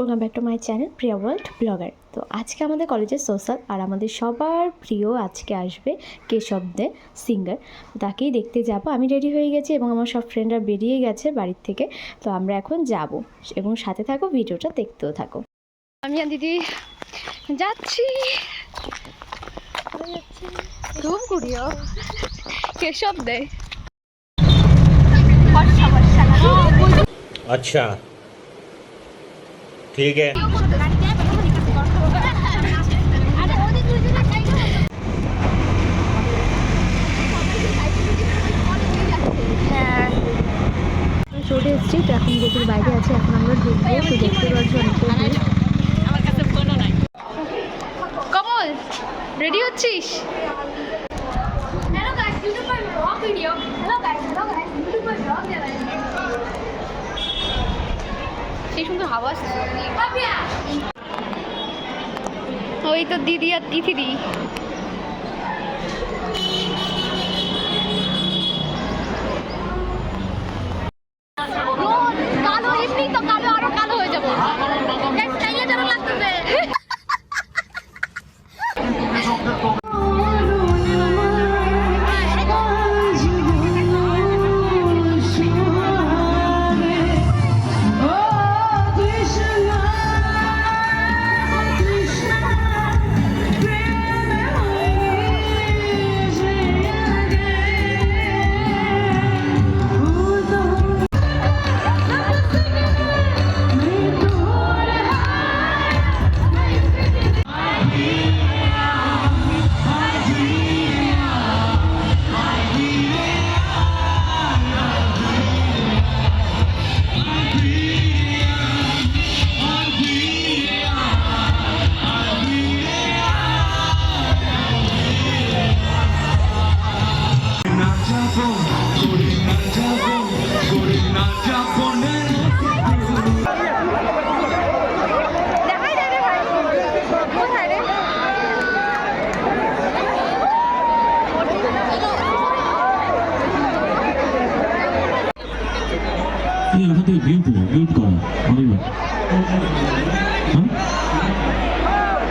Welcome back to my channel Priya world blogger. তো আজকে আমাদের কলেজের সোশ্যাল আর আমাদের সবার প্রিয় আজকে আসবে কেশব দে সিঙ্গার, তাকেই দেখতে যাব। আমি রেডি হয়ে গেছি এবং আমার সব ফ্রেন্ডরা বেরিয়ে গেছে বাড়ির থেকে। তো আমরা এখন যাব এবং সাথে থাকো, ভিডিওটা দেখতেও থাকো। আমি আর দিদি যাচ্ছি ধূপগুড়িও কেশব দে। अच्छा ठीक है। চলে এসেছি, তো এখন গেটের বাইরে আছে, এখন আমরা ঢুকবো। তো দেখতে পাচ্ছি কমল, রেডি হচ্ছিস? সেই সুন্দর হাওয়া আসছে। ওই তো দিদি আর তিথিদি। কালো এমনি তো কালো, আরো কালো হয়ে যাবো।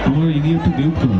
আমার এরিয়াটা বিউট করা।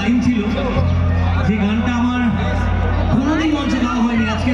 লাইন ছিল যে গানটা আমার কোনোদিন মঞ্চে গাওয়া হয়নি, আজকে